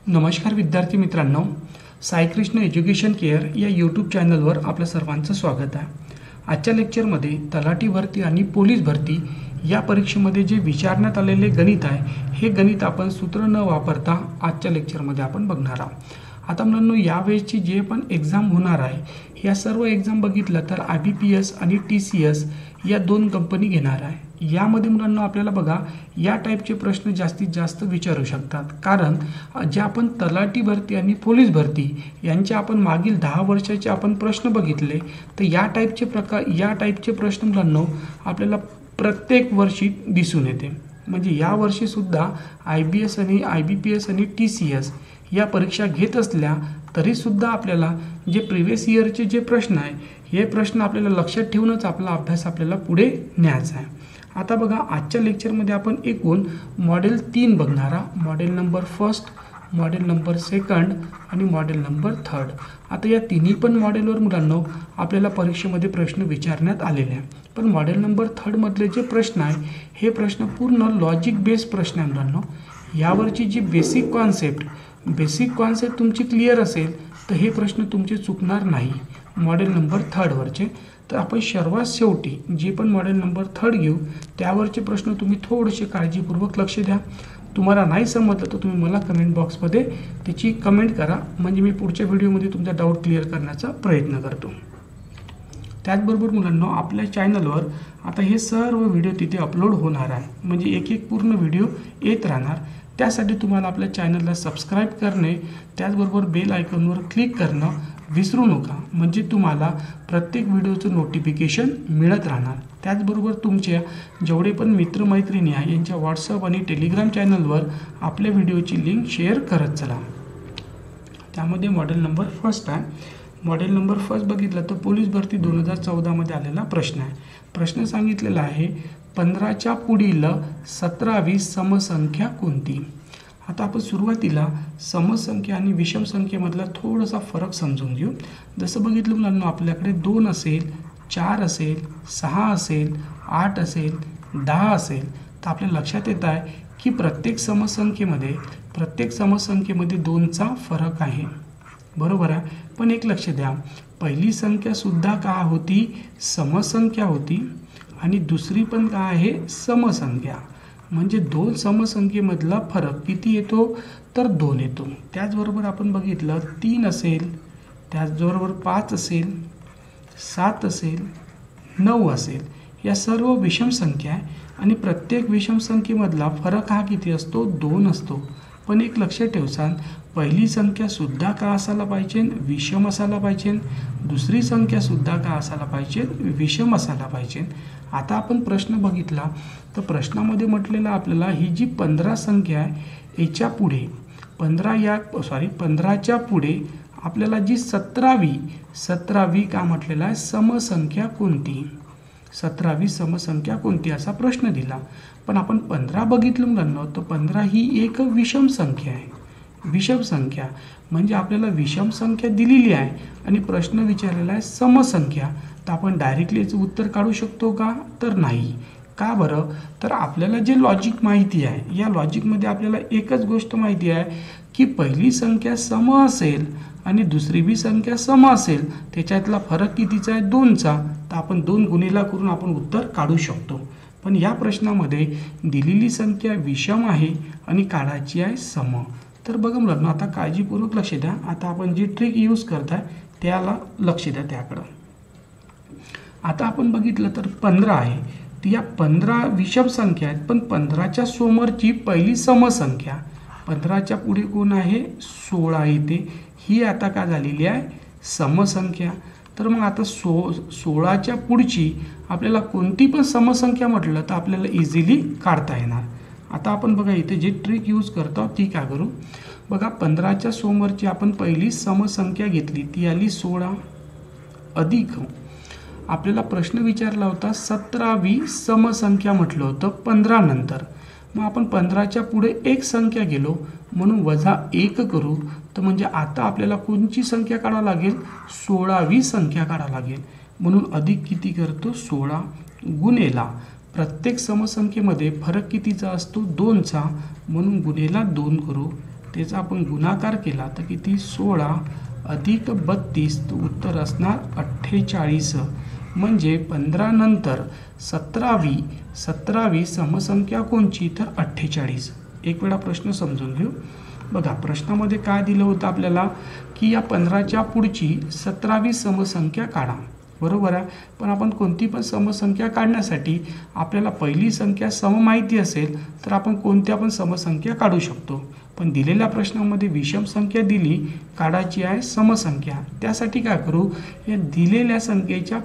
नमस्कार विद्यार्थी मित्रांनो, साईकृष्ण एज्युकेशन केअर या यूट्यूब चॅनलवर आपल्या सर्वांचं स्वागत आहे। आजच्या लेक्चरमध्ये तलाठी भरती आणि पोलीस भरती या परीक्षेमध्ये जे विचारण्यात आलेले गणित आहे हे गणित आपण सूत्र न वापरता आजच्या लेक्चरमध्ये आपण बघणार आहोत। आता मुलांनो, यावेळेची जे पण एक्झाम होणार आहे या सर्व एक्झाम बघितलं तर IBPS आणि TCS या दोन कंपनी घेणार आहे। यामध्ये मुलांना आपल्याला बघा या टाईपचे प्रश्न जास्तीत जास्त विचारू शकतात, कारण जे आपण तलाठी भरती आणि पोलीस भरती यांचे आपण मागील 10 वर्षाचे आपण प्रश्न बघितले तर या टाईपचे प्रश्न मुलांना आपल्याला प्रत्येक वर्षी दिसून येते। म्हणजे या वर्षी सुद्धा IBPS आणि TCS या परीक्षा घेत असल्या तरी सुद्धा आपल्याला जे प्रीवियस इयरचे जे प्रश्न आहे हे प्रश्न आपल्याला लक्षात ठेवूनच आपला अभ्यास आपल्याला पुढे न्यायचा आहे। आता बघा, आजच्या लेक्चरमध्ये आपण एकूण मॉडेल 3 बघणार आहोत। मॉडेल नंबर 1, मॉडेल नंबर 2 आणि मॉडेल नंबर 3। आता या तिन्ही पण मॉडेलवर मुलांनो आपल्याला परीक्षेमध्ये प्रश्न विचारण्यात आलेले आहे। पण मॉडेल नंबर 3 मधले जे प्रश्न आहे हे प्रश्न पूर्ण लॉजिक बेस्ड प्रश्न आहे मुलांनो। यावरची जी बेसिक कॉन्सेप्ट तुमची क्लिअर असेल तर हे प्रश्न तुमचे चुकणार नाही मॉडेल नंबर 3 वरचे। तर आपण सर्वात शेवटी जे पण मॉडेल नंबर 3 घेऊ त्यावरचे प्रश्न तुम्ही थोडेसे काळजीपूर्वक लक्ष द्या। तुम्हाला नाही समजलं तर तुम्ही मला कमेंट बॉक्समध्ये त्याची कमेंट करा, म्हणजे मी पुढच्या व्हिडिओमध्ये तुमचा डाऊट क्लिअर करण्याचा प्रयत्न करतो। त्याचबरोबर मुलांनो, आपल्या चॅनलवर आता हे सर्व व्हिडिओ तिथे अपलोड होणार आहे, म्हणजे एक पूर्ण व्हिडिओ येत राहणार। त्यासाठी तुम्हाला आपल्या चॅनलला सबस्क्राईब करणे, त्याचबरोबर बेल आयकॉनवर क्लिक करणं विसरू नका, म्हणजे तुम्हाला प्रत्येक व्हिडिओचं नोटिफिकेशन मिळत राहणार। त्याचबरोबर तुमच्या जेवढे पण मित्रमैत्रिणी आहे यांच्या व्हॉट्सअप आणि टेलिग्राम चॅनलवर आपल्या व्हिडिओची लिंक शेअर करत चला। त्यामध्ये मॉडेल नंबर 1 आहे। मॉडेल नंबर 1 बघितलं तर पोलीस भरती 2014 मध्ये आलेला प्रश्न आहे। प्रश्न सांगितलेला आहे 15च्या पुढील 17वी समसंख्या कोणती। आता आपण सुरुवातीला समसंख्या आणि विषम संख्येमधला थोडासा फरक समजून घेऊ। जसं बघितलं मुलांना, आपल्याकडे 2 असेल, 4 असेल, 6 असेल, 8 असेल, 10 असेल, तर आपल्या लक्षात येत आहे की प्रत्येक समसंख्येमध्ये 2चा फरक आहे, बरोबर आहे। पण एक लक्ष द्या, पहिली संख्या सुद्धा काय होती, समसंख्या होती, आणि दुसरी पण काय आहे, समसंख्या। म्हणजे 2 समसंख्येमधला फरक किती येतो तर 2 येतो। त्याचबरोबर आपण बघितलं 3 असेल, त्याचबरोबर 5 असेल, 7 असेल, 9 असेल, या सर्व विषम संख्या आहे आणि प्रत्येक विषम संख्येमधला फरक हा किती असतो, 2 असतो। पण एक लक्षात ठेवसान, पहिली संख्या सुद्धा काय असायला पाहिजे, विषम असायला पाहिजे, दुसरी संख्या सुद्धा काय असायला पाहिजे, विषम असायला पाहिजे। आता आपण प्रश्न बघितला तर प्रश्नामध्ये म्हटलेलं आपल्याला ही जी 15 संख्या आहे याच्या पुढे 15च्या पुढे आपल्याला जी 17वी का म्हटलेला आहे समसंख्या कोणती, 17वी समसंख्या कोणती असा प्रश्न दिला। पण आपण 15 बघितलं मुलांना तर 15 ही एक विषम संख्या आहे। विषम संख्या म्हणजे आपल्याला विषम संख्या दिलेली आहे आणि प्रश्न विचारलेला आहे समसंख्या, तर आपण डायरेक्टली याचं उत्तर काढू शकतो का, तर नाही। का बरं, तर आपल्याला जे लॉजिक माहिती आहे या लॉजिकमध्ये आपल्याला एकच गोष्ट माहिती आहे की पहिली संख्या सम असेल आणि दुसरी बी संख्या सम असेल, त्याच्यातला फरक कितीचा आहे, 2चा, तर आपण 2 गुणिला करून आपण उत्तर काढू शकतो। पण या प्रश्नामध्ये दिलेली संख्या विषम आहे आणि काढायची आहे सम। तर बघा मुलांना, आता काळजीपूर्वक लक्ष द्या। आता आपण जी ट्रिक यूज करताय त्याला लक्ष द्या त्याकडं। आता आपण बघितलं तर 15 आहे, तर या 15 विषम संख्या आहेत, पण 15च्या समोरची पहिली समसंख्या, 15च्या पुढे कोण आहे, 16 येते, ही आता काय झालेली आहे, समसंख्या। तर मग आता 16च्या पुढची आपल्याला कोणती पण समसंख्या म्हटलं तर आपल्याला इझिली काढता येणार। आता आपण बघा इथे जे ट्रिक यूज करतो ती काय करू, बघा 15च्या समोरची आपण पहिली समसंख्या घेतली, ती आली 16 अधिक आपल्याला प्रश्न विचारला होता 17वी समसंख्या म्हटलं होतं 15 नंतर, मग आपण 15च्या पुढे एक संख्या गेलो म्हणून -1 करू, तर म्हणजे आता आपल्याला कोणची संख्या काढावी लागेल, 16वी संख्या काढावी लागेल। म्हणून अधिक किती करतो, 16 गुणेला प्रत्येक समसंख्येमध्ये फरक कितीचा असतो, 2चा, म्हणून गुणेला 2 करू। त्याचा आपण गुणाकार केला तर किती 16 अधिक 32, तर उत्तर असणार 48. म्हणजे 15 नंतर 17वी समसंख्या कोणची, तर 48. एक वेळा प्रश्न समजून घेऊ. बघा प्रश्नामध्ये काय दिलं होतं आपल्याला की या 15च्या पुढची 17वी समसंख्या काढा, बरोबर आहे. पण आपण कोणती पण समसंख्या काढण्यासाठी आपल्याला पहिली संख्या सम माहिती असेल तर आपण कोणत्या पण समसंख्या काढू शकतो. पण दिलेल्या प्रश्नामध्ये विषम संख्या दिली, काढायची आहे समसंख्या. त्यासाठी काय करू, या दिलेल्या संख्येच्या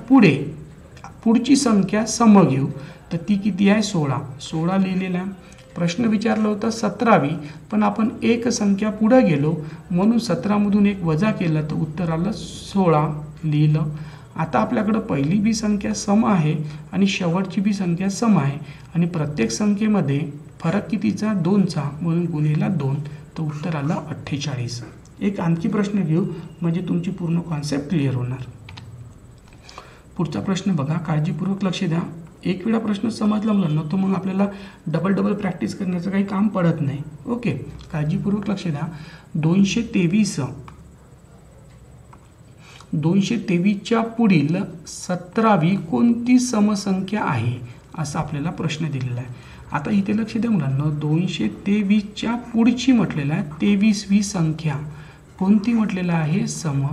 पुढची संख्या सम घेऊ. तर ती किती आहे, 16 लिहिलेला आहे. प्रश्न विचारला होता 17वी, पण आपण एक संख्या पुढे गेलो म्हणून 17मधून एक वजा केलं तर उत्तर आलं 16 लिहिलं. आता आपल्याकडं पहिली बी संख्या सम आहे आणि शेवटची बी संख्या सम आहे आणि प्रत्येक संख्येमध्ये फरक कितीचा, 2चा, म्हणून गुणिले 2, तर उत्तर आलं 48. एक आणखी प्रश्न घेऊ म्हणजे तुमची पूर्ण कॉन्सेप्ट क्लिअर होणार. पुढचा प्रश्न बघा, काळजीपूर्वक लक्ष द्या. एक वेळा प्रश्न समजला मुलांना तर मग आपल्याला डबल प्रॅक्टिस करण्याचं काही काम पडत नाही. ओके, काळजीपूर्वक लक्ष द्या. 223च्या पुढील 17वी कोणती समसंख्या आहे असा आपल्याला प्रश्न दिलेला आहे. आता इथे लक्ष द्या मुलांना, 223च्या पुढची म्हटलेलं आहे 23वी संख्या कोणती म्हटलेलं आहे, सम.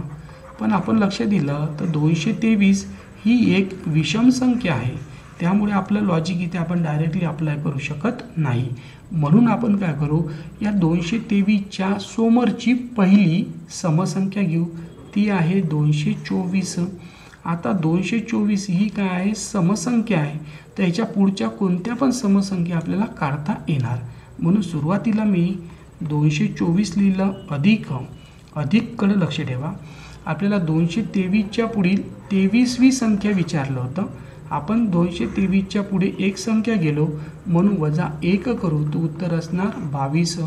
पण आपण लक्ष दिलं तर 223 ही एक विषम संख्या आहे, त्यामुळे आपलं लॉजिक इथे आपण डायरेक्टली अप्लाय करू शकत नाही. म्हणून आपण काय करू, या 223च्या समोरची पहिली समसंख्या घेऊ, ती आहे 224. आता 224 ही काय आहे, समसंख्या आहे, तर ह्याच्या पुढच्या कोणत्या पण समसंख्या आपल्याला काढता येणार. म्हणून सुरुवातीला मी 224 लिहिलं, अधिककडे लक्ष ठेवा. आपल्याला 223च्या पुढील 23वी संख्या विचारलं होतं. आपण 223च्या पुढे एक संख्या गेलो म्हणून वजा 1 करू, तर उत्तर असणार 22.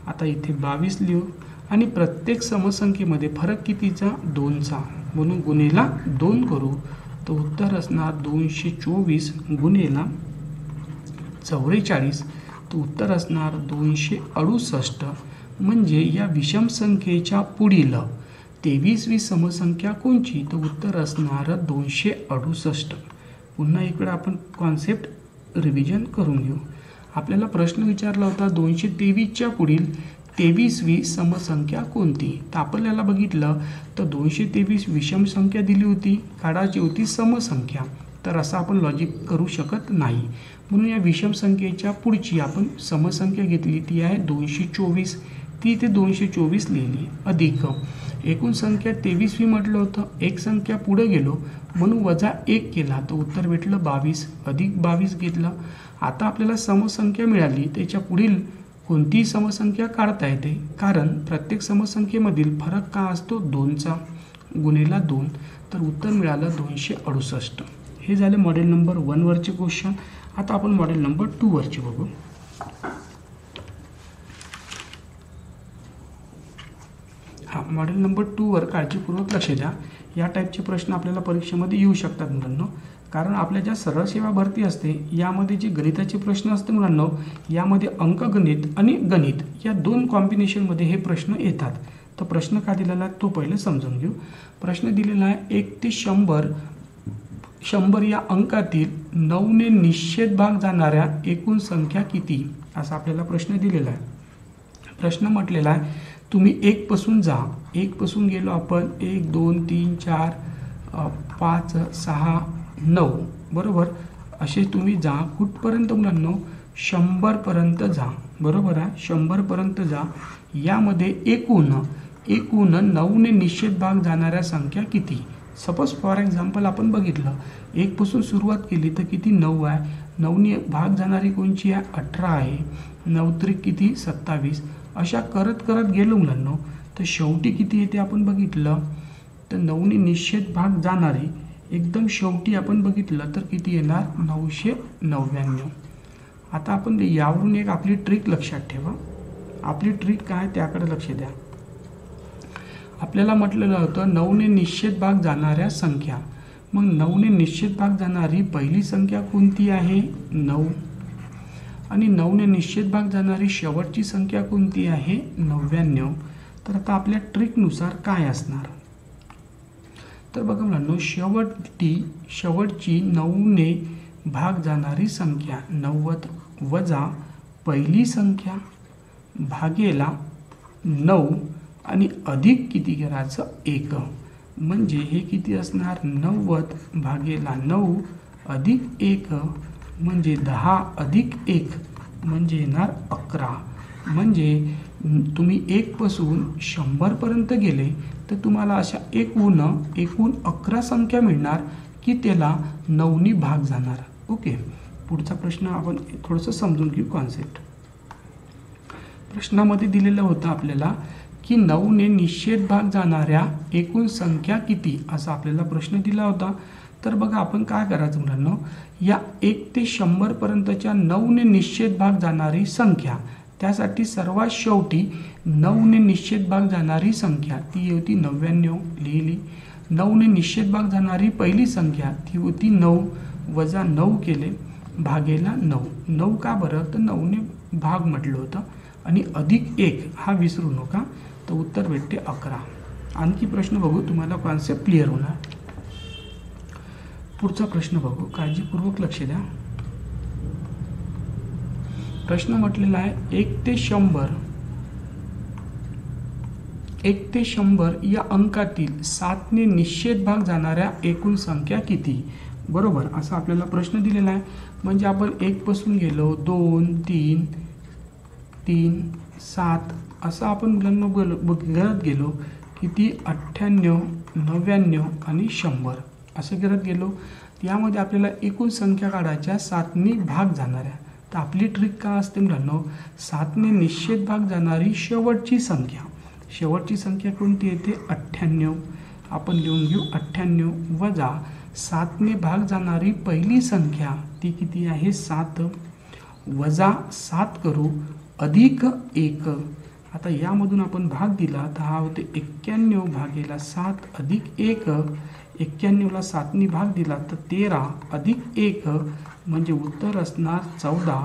आता इथे 22 लिहू आणि प्रत्येक समसंख्येमध्ये फरक कितीचा, 2चा, म्हणून गुणिले 2 करू, तर उत्तर असणार 224 गुणिले 44, तर उत्तर असणार 268. म्हणजे या विषम संख्येच्या पुढील 23वी समसंख्या कोणची, तर उत्तर असणार 268. पुन्हा इकडे आपण कॉन्सेप्ट रिव्हिजन करून घेऊ. आपल्याला प्रश्न विचारला होता 223च्या पुढील 23वी समसंख्या कोणती. तर आपल्याला बघितलं तर 223 विषम संख्या दिली होती, काढायची होती समसंख्या, तर असं आपण लॉजिक करू शकत नाही. म्हणून या विषम संख्येच्या पुढची आपण समसंख्या घेतली, ती आहे 224, ती इथे 224 लिहिली. अधिक एकूण संख्या 23वी म्हटलं होतं, एक संख्या पुढे गेलो म्हणून वजा 1 केला, तर उत्तर भेटलं 22, अधिक 22 घेतलं. आता आपल्याला समसंख्या मिळाली, त्याच्या पुढील कोणतीही समसंख्या काढता येते, कारण प्रत्येक समसंख्येमधील फरक का असतो, 2चा, गुणिले 2, तर उत्तर मिळालं 268. हे झाले मॉडेल नंबर 1 वरचे क्वेश्चन. आता आपण मॉडेल नंबर 2 वरचे बघू. मॉडेल नंबर 2 वर काळजीपूर्वक लक्ष द्या. या टाईपचे प्रश्न आपल्याला परीक्षेमध्ये येऊ शकतात मुलांनो, कारण आपल्या ज्या सरळ सेवा भरती असते यामध्ये जे गणिताचे प्रश्न असते मुलांनो, यामध्ये अंकगणित आणि गणित या 2 कॉम्बिनेशनमध्ये हे प्रश्न येतात. तर प्रश्न का दिलेला आहे तो पहिले समजून घेऊ. प्रश्न दिलेला आहे 1 ते 100 या अंकातील 9ने निश्चित भाग जाणाऱ्या एकूण संख्या किती, असा आपल्याला प्रश्न दिलेला आहे. प्रश्न म्हटलेला आहे तुम्ही 1 पासून जा, 1 पासून गेलो आपण 1 2 3 4 5 6 9, बरोबर, असे तुम्ही जा कुठपर्यंत मुलांनो, 100 पर्यंत जा, बरोबर आहे, 100 पर्यंत जा. यामध्ये एकूण 9ने निश्चित भाग जाणाऱ्या संख्या किती. सपोज फॉर एक्झाम्पल आपण बघितलं 1 पासून सुरुवात केली तर किती, 9 आहे, 9ने भाग जाणारी कोणची आहे, 18 आहे, 9 त्रिक किती, 27. अशा करत गेलो मुलांनो, तर शेवटी किती येते आपण बघितलं तर 9ने निश्चित भाग जाणारी एकदम शेवटी आपण बघितलं तर किती येणार, 999. आता आपण यावरून एक आपली ट्रिक लक्षात ठेवा. आपली ट्रिक काय त्याकडे लक्ष द्या. आपल्याला म्हटलेलं होतं 9ने निश्चित भाग जाणाऱ्या संख्या. मग 9ने निश्चित भाग जाणारी पहिली संख्या कोणती आहे, 9. आणि 9ने निश्चित भाग जाणारी शेवटची संख्या कोणती आहे? 99. तर आता आपल्या ट्रिकनुसार काय असणार? तर बघा मुलांनो, शेवटची 9ने भाग जाणारी संख्या 90 वजा पहिली संख्या भागेला 9 आणि अधिक किती करायचं? 1. म्हणजे हे किती असणार? 90 भागेला 9 अधिक 1 म्हणजे 10 अधिक 1 म्हणजे येणार 11. म्हणजे तुम्ही 1 पासून 100 पर्यंत गेले तर तुम्हाला अशा एकूण 11 संख्या मिळणार की त्याला 9ने भाग जाणार. ओके, पुढचा प्रश्न आपण थोडंसं समजून घेऊ कॉन्सेप्ट. प्रश्नामध्ये दिलेलं होतं आपल्याला की 9ने निश्चित भाग जाणाऱ्या एकूण संख्या किती, असा आपल्याला प्रश्न दिला होता. तर बघा आपण काय करायचं मुलांनो, या 1 ते 100 पर्यंतच्या 9ने निश्चित भाग जाणारी संख्या, त्यासाठी सर्वात शेवटी 9ने निश्चित भाग जाणारी संख्या ती होती 99 लिहिली. 9ने निश्चित भाग जाणारी पहिली संख्या ती होती 9 वजा 9 केले भागेला 9. 9 का बरं? तर 9ने भाग म्हटलं होतं आणि अधिक 1 हा विसरू नका. तर उत्तर भेटते 11. आणखी प्रश्न बघू, तुम्हाला कॉन्सेप्ट क्लिअर होणार. पुढचा प्रश्न बघू, काळजीपूर्वक लक्ष द्या. प्रश्न म्हटलेला आहे 1 ते 100 या अंकातील 7ने निश्चित भाग जाणाऱ्या एकूण संख्या किती? बरोबर, असा आपल्याला प्रश्न दिलेला आहे. म्हणजे आपण 1 पासून गेलो 2 3 3 7 असं आपण मुलांना करत गेलो. किती? 98 99 आणि 100 असं करत गेलो. यामध्ये आपल्याला एकूण संख्या काढायच्या 7ने भाग जाणाऱ्या. तर आपली ट्रिक काय असते मुलांनो, 7ने निश्चित भाग जाणारी शेवटची संख्या कोणती येते? 98. आपण लिहून घेऊ 98 वजा 7ने भाग जाणारी पहिली संख्या ती किती आहे? 7 वजा 7 करू अधिक 1. आता यामधून आपण भाग दिला तर हा होते 91 भागेला 7 अधिक 1. 91ला 7ने भाग दिला तर 13 अधिक 1 म्हणजे उत्तर असणार 14.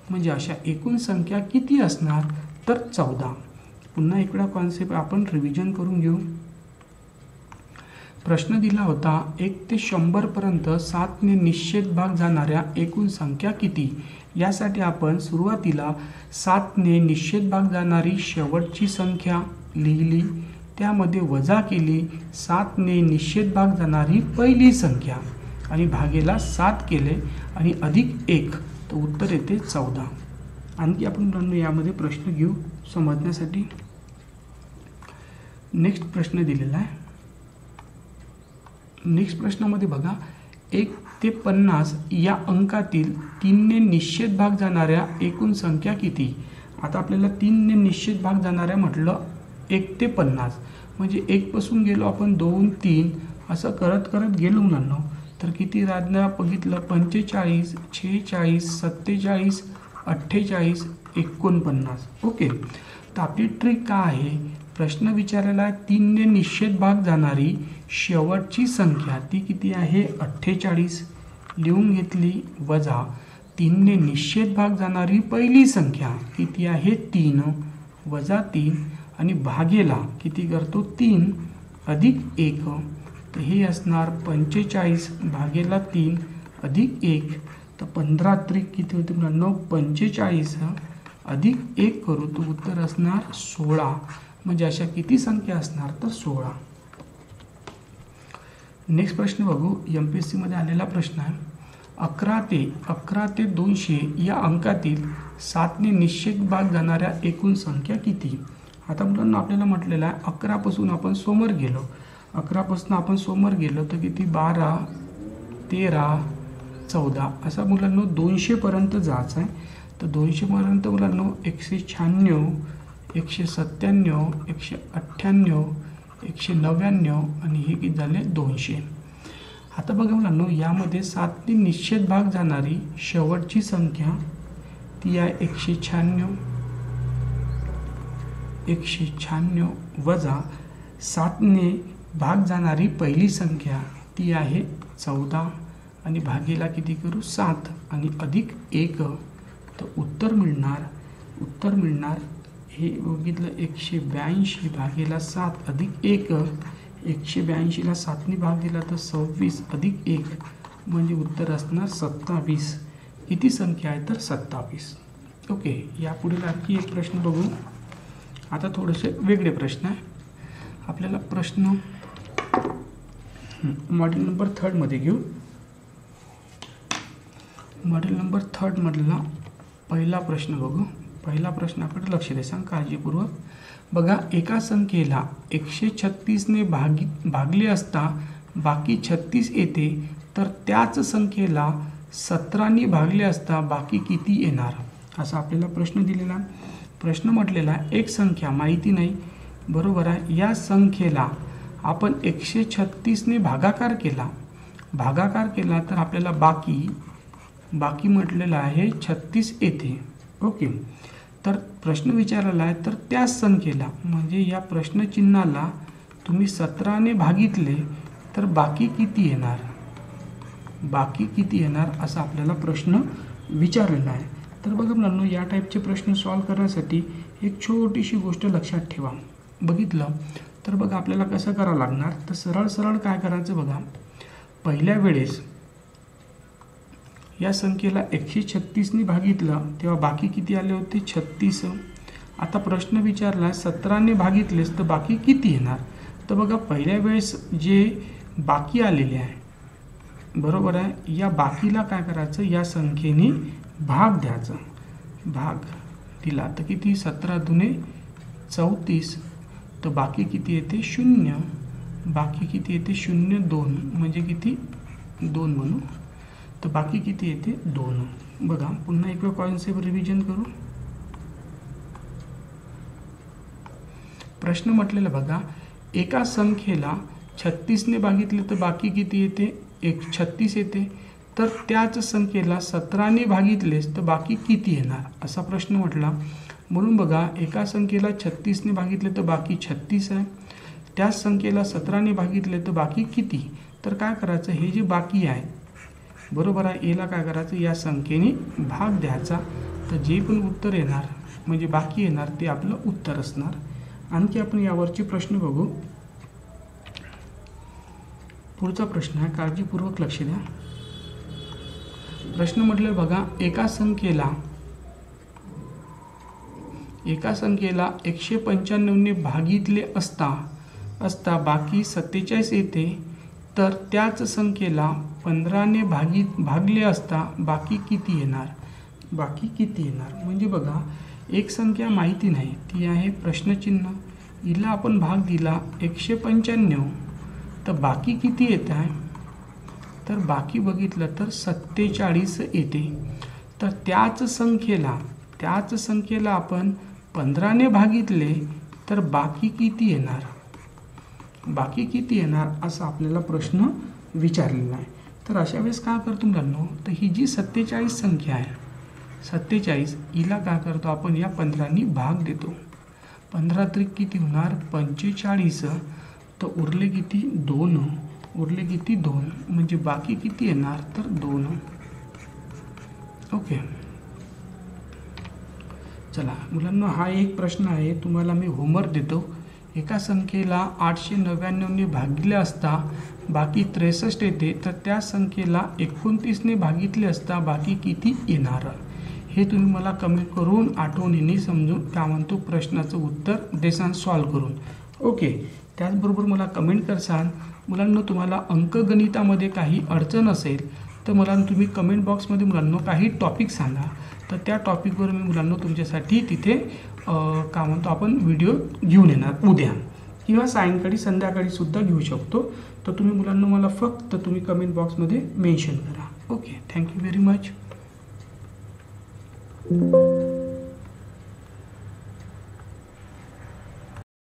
म्हणजे अशा एकूण संख्या किती असणार? तर 14. पुन्हा एकदा कॉन्सेप्ट आपण रिव्हिजन करून घेऊ. प्रश्न दिला होता 1 ते 100 पर्यंत 7ने निश्चित भाग जाणाऱ्या एकूण संख्या किती? यासाठी आपण सुरुवातीला 7ने निश्चित भाग जाणारी शेवटची संख्या लिहिली, त्यामध्ये वजा केली 7ने निश्चित भाग जाणारी पहिली संख्या आणि भागेला 7 केले आणि अधिक 1, तर उत्तर येते 14. आणखी आपण यामध्ये प्रश्न घेऊ समजण्यासाठी. नेक्स्ट प्रश्न दिलेला आहे. नेक्स्ट प्रश्नामध्ये बघा 1 ते 50 या अंकातील 3ने निश्चित भाग जाणाऱ्या एकूण संख्या किती? आता आपल्याला 3ने निश्चित भाग जाणाऱ्या म्हटलं 1 ते 50 म्हणजे 1 पासून गेलो आपण 2 3 असं करत गेलो मुलांना. तर किती राज्ञा बघितलं? 45 46 47 48 49. ओके, तर आपली ट्रिक काय आहे? प्रश्न विचारलेला आहे 3ने निश्चित भाग जाणारी शेवटची संख्या ती किती आहे? 48 लिहून घेतली वजा 3ने निश्चित भाग जाणारी पहिली संख्या किती आहे? 3 वजा 3 आणि भागेला किती करतो? 3 अधिक 1. तर हे असणार 45 भागेला 3 अधिक 1. तर 15 त्रिक किती होते मुलांनो? 45 अधिक 1 करू तर उत्तर असणार 16. म्हणजे अशा किती संख्या असणार? तर 16. नेक्स्ट प्रश्न बघू. MPSC मध्ये आलेला प्रश्न आहे 11 ते 200 या अंकातील 7ने निश्चित भाग जाणाऱ्या एकूण संख्या किती? आता मुलांना आपल्याला म्हटलेलं आहे 11 पासून आपण समोर गेलो. 11 पासून आपण समोर गेलो तर किती? 12 13 14 असा मुलांना 200 पर्यंत जायचं आहे. तर 200 पर्यंत मुलांना 196 197 198 199 आणि हे किती झाले? 200. आता बघा मुलांनो यामध्ये 7ने निश्चित भाग जाणारी शेवटची संख्या ती आहे 196 वजा 7ने भाग जाणारी पहिली संख्या ती आहे 14 आणि भागेला किती करू? 7 आणि अधिक 1 तर उत्तर मिळणार हे बघितलं 182 भागेला 7 अधिक 1, 182ला 7ने भाग दिला तर 26 अधिक 1 म्हणजे उत्तर असणार 27. किती संख्या आहे तर 27. ओके, यापुढील आणखी एक प्रश्न बघू. आता थोडेसे वेगळे प्रश्न आहे आपल्याला. प्रश्न मॉड्यूल नंबर 3 मध्ये घेऊ. मॉड्यूल नंबर 3 मधला पहिला प्रश्न बघू. पहिला प्रश्नाकडे लक्ष द्या, सांग काळजीपूर्वक. बघा, एका संख्येला 136ने भागले असता बाकी 36 येते, तर त्याच संख्येला 17ने भागले असता बाकी किती येणार, असा आपल्याला प्रश्न दिलेला. प्रश्न म्हटलेला एक संख्या माहिती नाही, बरोबर आहे. या संख्येला आपण 136ने भागाकार केला तर आपल्याला बाकी म्हटलेलं आहे 36 येते. ओके, तर प्रश्न विचारलेला आहे, तर त्याच संख्येला म्हणजे या प्रश्नचिन्हाला तुम्ही 17ने भागितले तर बाकी किती येणार असा आपल्याला प्रश्न विचारलेला आहे. तर बघा मुलांनो, या टाईपचे प्रश्न सॉल्व करण्यासाठी एक छोटीशी गोष्ट लक्षात ठेवा. बघितलं तर बघा आपल्याला कसं करावं लागणार, तर सरळ काय करायचं बघा. पहिल्या वेळेस या संख्येला 136ने भागितलं तेव्हा बाकी किती आले होते 36. आता प्रश्न विचारला 17ने भागितलेस तर बाकी किती येणार. तर बघा पहिल्या वेळेस जे बाकी आलेले आहे, बरोबर आहे, या बाकीला काय करायचं, या संख्येने भाग द्यायचा. भाग दिला तर किती 17 दुने 34, तर बाकी किती येते 0. बाकी किती येते 0, 2 म्हणजे किती 2 म्हणू, तर बाकी किती येते 2. बघा पुन्हा एक वेळ कॉन्सेप्ट रिव्हिजन करू. प्रश्न म्हटलेला बघा, एका संख्येला 36ने भागितले तर बाकी किती येते 36 येते, तर त्याच संख्येला 17ने भागितलेस तर बाकी किती येणार, असा प्रश्न म्हटला. म्हणून बघा, एका संख्येला 36ने भागितले तर बाकी 36 आहे, त्याच संख्येला 17ने भागितले तर बाकी किती. तर काय करायचं, हे जे बाकी आहे, बरोबर आहे, याला काय करायचं, या संख्येने भाग द्यायचा. तर जे पण उत्तर येणार म्हणजे बाकी येणार ते आपलं उत्तर असणार. आणखी आपण यावरचे प्रश्न बघू. पुढचा प्रश्न आहे, काळजीपूर्वक लक्ष द्या. प्रश्न म्हटलं बघा, एका संख्येला 195ने भागितले असता बाकी 47 येते, तर त्याच संख्येला 15ने भागले असता बाकी किती येणार. म्हणजे बघा, एक संख्या माहिती नाही, ती आहे प्रश्नचिन्ह, हिला आपण भाग दिला 195, तर बाकी किती येत आहे, तर बाकी बघितलं तर 47 येते. तर त्याच संख्येला आपण 15ने भागितले तर बाकी किती येणार असा आपल्याला प्रश्न विचारलेला आहे. तर अशा वेळेस काय करतो मुलांनो, तर ही जी 47 संख्या आहे, 47 हिला काय करतो आपण या 15नी भाग देतो. 15 त्रिक किती होणार 45, तर उरले किती 2, म्हणजे बाकी किती येणार तर 2. ओके, चला मुलांनो, हा एक प्रश्न आहे, तुम्हाला मी होमवर्क देतो. एका संख्येला 899ने भागिले असता बाकी 63 येते, तर त्या संख्येला 29ने भागितले असता बाकी किती येणार, हे तुम्ही मला कमेंट करून आठवणीने समजून काय म्हणतो प्रश्नाचं उत्तर देसान सॉल्व करून. ओके, त्याचबरोबर मला कमेंट करसान. मुलांना तुम्हाला अंकगणितामध्ये काही अडचण असेल तर मला तुम्ही कमेंट बॉक्समध्ये मुलांना काही टॉपिक सांगा, तर त्या टॉपिकवर मी मुलांना तुमच्यासाठी तिथे काय म्हणतो आपण व्हिडिओ घेऊन येणार उद्या किंवा सायंकाळी संध्याकाळी सुद्धा घेऊ शकतो. तर तुम्ही मुलांना मला फक्त तुम्ही कमेंट बॉक्समध्ये मेन्शन करा. Okay, thank you very much.